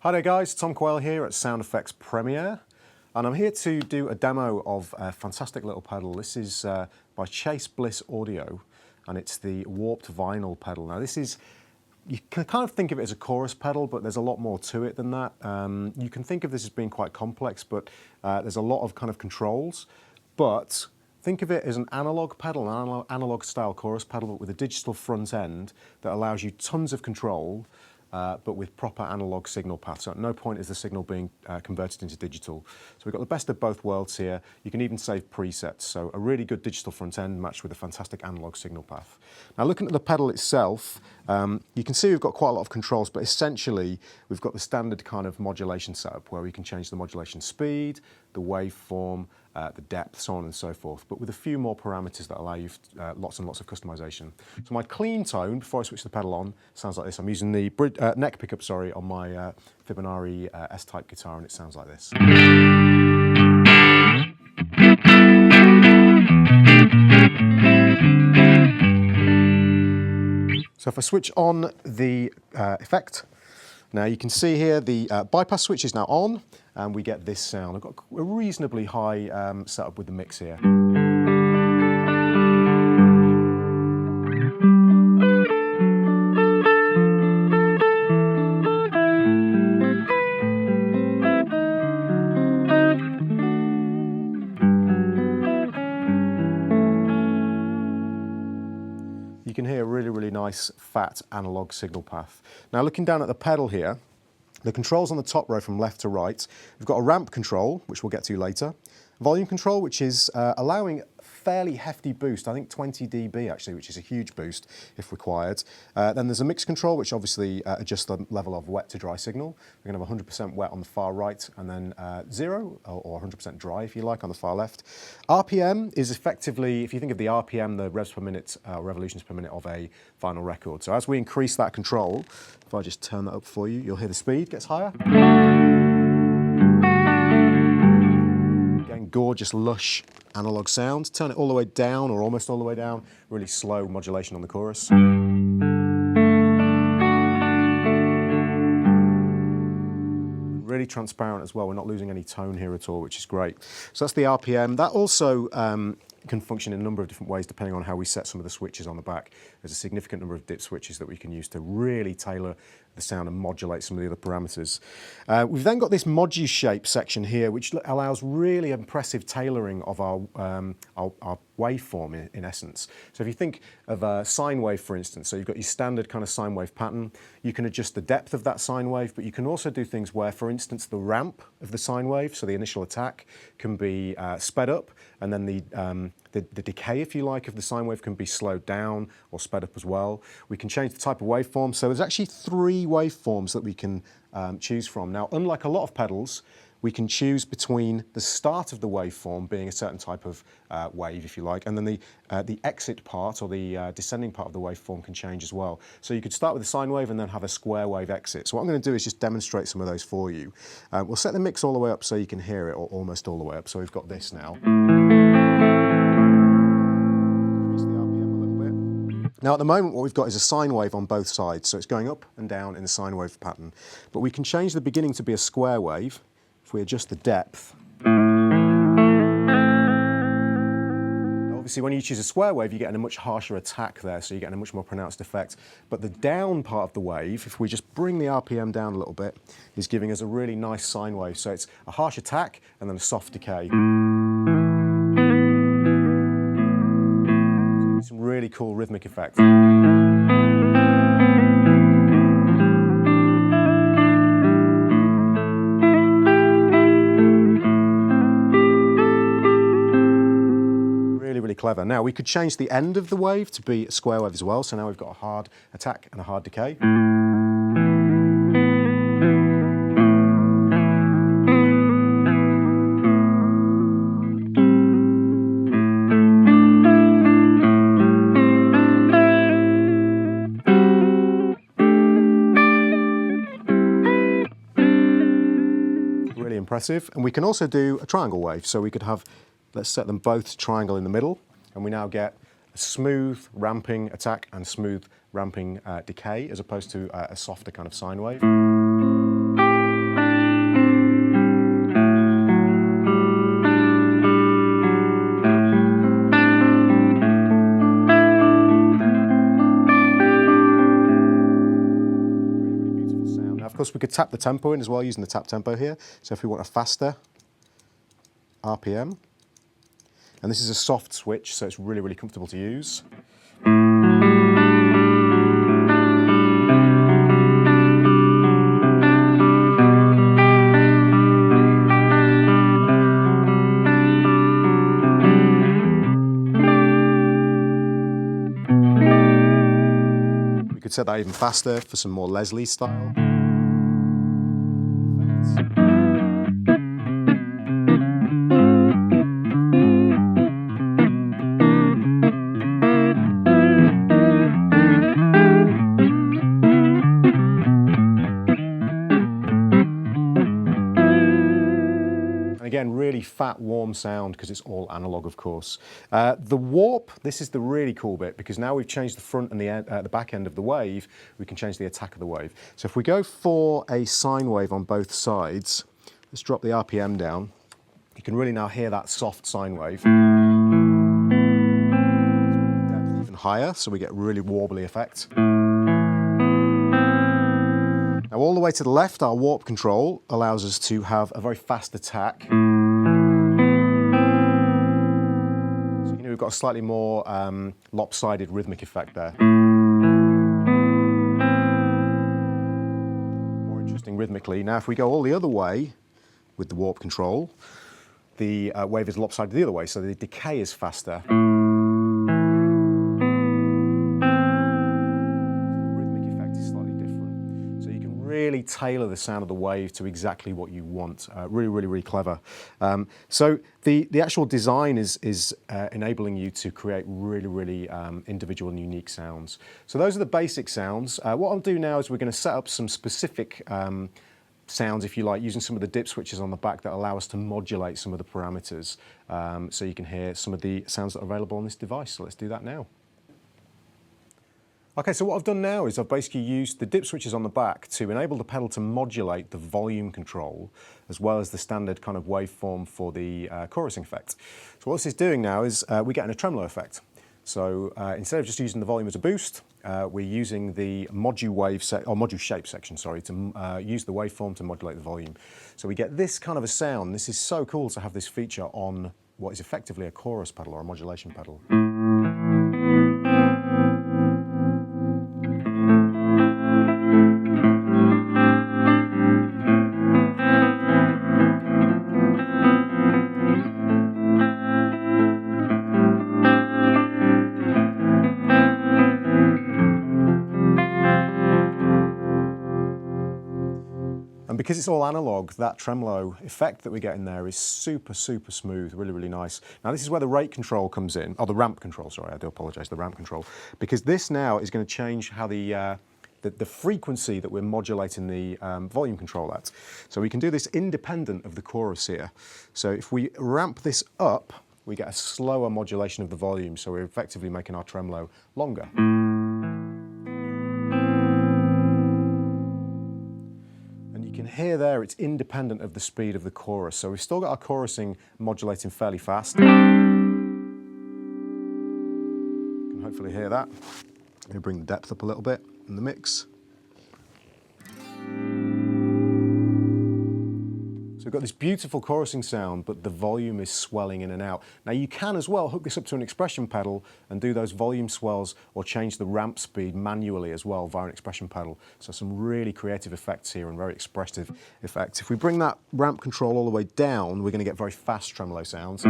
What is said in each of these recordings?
Hi there guys, Tom Quayle here at Sound Effects Premiere, and I'm here to do a demo of a fantastic little pedal. This is by Chase Bliss Audio, and it's the warped vinyl pedal. Now this is, you can kind of think of it as a chorus pedal, but there's a lot more to it than that. You can think of this as being quite complex, but there's a lot of kind of controls. But think of it as an analog pedal, an analog style chorus pedal, but with a digital front end that allows you tons of control, but with proper analog signal paths. So at no point is the signal being converted into digital. So we've got the best of both worlds here. You can even save presets. So a really good digital front end matched with a fantastic analog signal path. Now looking at the pedal itself, you can see we've got quite a lot of controls, but essentially we've got the standard kind of modulation setup where we can change the modulation speed, the waveform, the depth, so on and so forth, but with a few more parameters that allow you lots and lots of customization. So my clean tone, before I switch the pedal on, sounds like this. I'm using the neck pickup, on my Fibonacci S-type guitar, and it sounds like this. So if I switch on the effect, now you can see here the bypass switch is now on, and we get this sound. I've got a reasonably high setup with the mix here. You can hear a really, really nice fat analog signal path. Now looking down at the pedal here, the controls on the top row from left to right, we've got a ramp control, which we'll get to later, volume control, which is allowing fairly hefty boost, I think 20 dB actually, which is a huge boost if required. Then there's a mix control, which obviously adjusts the level of wet to dry signal. We're going to have 100% wet on the far right, and then 0 or 100% dry, if you like, on the far left. RPM is effectively, if you think of the RPM, the revs per minute, revolutions per minute of a vinyl record. So as we increase that control, if I just turn that up for you, you'll hear the speed gets higher. Again, gorgeous, lush analog sound. Turn it all the way down, or almost all the way down. Really slow modulation on the chorus. Really transparent as well. We're not losing any tone here at all, which is great. So that's the RPM. That also can function in a number of different ways depending on how we set some of the switches on the back. There's a significant number of dip switches that we can use to really tailor the sound and modulate some of the other parameters. We've then got this modu shape section here, which allows really impressive tailoring of our waveform in essence. So if you think of a sine wave, for instance, so you've got your standard kind of sine wave pattern, you can adjust the depth of that sine wave, but you can also do things where, for instance, the ramp of the sine wave, so the initial attack, can be sped up, and then the decay, if you like, of the sine wave can be slowed down or sped up as well. We can change the type of waveform. So there's actually 3 waveforms that we can choose from. Now, unlike a lot of pedals, we can choose between the start of the waveform being a certain type of wave, if you like, and then the exit part, or the descending part of the waveform, can change as well. So you could start with a sine wave and then have a square wave exit. So what I'm going to do is just demonstrate some of those for you. We'll set the mix all the way up so you can hear it, or almost all the way up. So we've got this now. Now at the moment what we've got is a sine wave on both sides, so it's going up and down in the sine wave pattern. But we can change the beginning to be a square wave if we adjust the depth. Now obviously when you choose a square wave, you're getting a much harsher attack there, so you're getting a much more pronounced effect. But the down part of the wave, if we just bring the RPM down a little bit, is giving us a really nice sine wave. So it's a harsh attack and then a soft decay. Some really cool rhythmic effects. Really, really clever. Now we could change the end of the wave to be a square wave as well. So now we've got a hard attack and a hard decay. Impressive. And we can also do a triangle wave, so we could have, let's set them both to triangle in the middle, and we now get a smooth ramping attack and smooth ramping decay, as opposed to a softer kind of sine wave. course, we could tap the tempo in as well using the tap tempo here. So if we want a faster RPM, and this is a soft switch, so it's really, really comfortable to use. We could set that even faster for some more Leslie style. Again, really fat, warm sound because it's all analog, of course. The warp, this is the really cool bit because now we've changed the front and the back end of the wave, we can change the attack of the wave. So if we go for a sine wave on both sides, let's drop the RPM down. You can really now hear that soft sine wave. Let's bring the depth even higher so we get a really warbly effect. Now all the way to the left, our warp control allows us to have a very fast attack. So you know we've got a slightly more lopsided rhythmic effect there. More interesting rhythmically. Now if we go all the other way with the warp control, the wave is lopsided the other way, so the decay is faster. Really tailor the sound of the wave to exactly what you want. Really, really, really clever. So the actual design is enabling you to create really, really individual and unique sounds. So those are the basic sounds. What I'll do now is we're going to set up some specific sounds, if you like, using some of the dip switches on the back that allow us to modulate some of the parameters so you can hear some of the sounds that are available on this device. So let's do that now. Okay, so what I've done now is I've basically used the dip switches on the back to enable the pedal to modulate the volume control as well as the standard kind of waveform for the chorusing effect. So what this is doing now is we're getting a tremolo effect. So instead of just using the volume as a boost, we're using the module shape section, sorry, to use the waveform to modulate the volume. So we get this kind of a sound. This is so cool to have this feature on what is effectively a chorus pedal or a modulation pedal. And because it's all analog, that tremolo effect that we get in there is super, super smooth, really, really nice. Now this is where the rate control comes in, or the ramp control, sorry, I do apologise, the ramp control. Because this now is going to change how the frequency that we're modulating the volume control at. So we can do this independent of the chorus here. So if we ramp this up, we get a slower modulation of the volume, so we're effectively making our tremolo longer. You can hear there it's independent of the speed of the chorus, so we've still got our chorusing modulating fairly fast. You can hopefully hear that. Let me bring the depth up a little bit in the mix. So we've got this beautiful chorusing sound, but the volume is swelling in and out. Now you can as well hook this up to an expression pedal and do those volume swells or change the ramp speed manually as well via an expression pedal. So some really creative effects here and very expressive effects. If we bring that ramp control all the way down, we're going to get very fast tremolo sounds.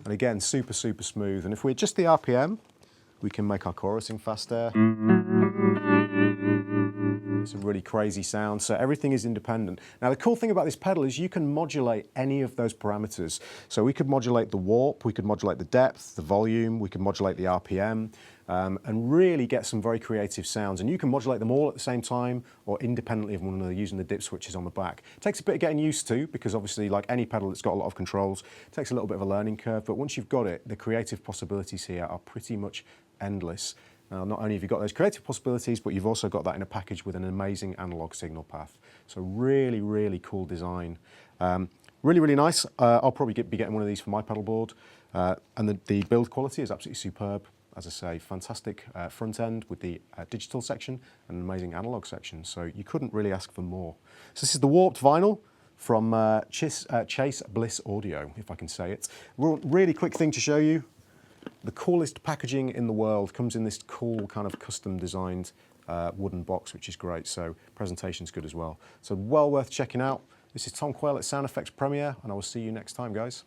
And again, super, super smooth. And if we adjust the RPM, we can make our chorusing faster. It's a really crazy sound, so everything is independent. Now the cool thing about this pedal is you can modulate any of those parameters. So we could modulate the warp, we could modulate the depth, the volume, we could modulate the RPM, and really get some very creative sounds. And you can modulate them all at the same time or independently of one another using the dip switches on the back. It takes a bit of getting used to because obviously like any pedal that's got a lot of controls, it takes a little bit of a learning curve, but once you've got it, the creative possibilities here are pretty much endless. Now, not only have you got those creative possibilities, but you've also got that in a package with an amazing analog signal path. So really, really cool design. Really, really nice. I'll probably be getting one of these for my pedal board. And the build quality is absolutely superb. As I say, fantastic front end with the digital section and an amazing analog section. So you couldn't really ask for more. So this is the warped vinyl from Chase Bliss Audio, if I can say it. Really quick thing to show you. The coolest packaging in the world comes in this cool kind of custom designed wooden box, which is great. So presentation's good as well. So well worth checking out. This is Tom Quayle at Sound Effects Premiere, and I will see you next time, guys.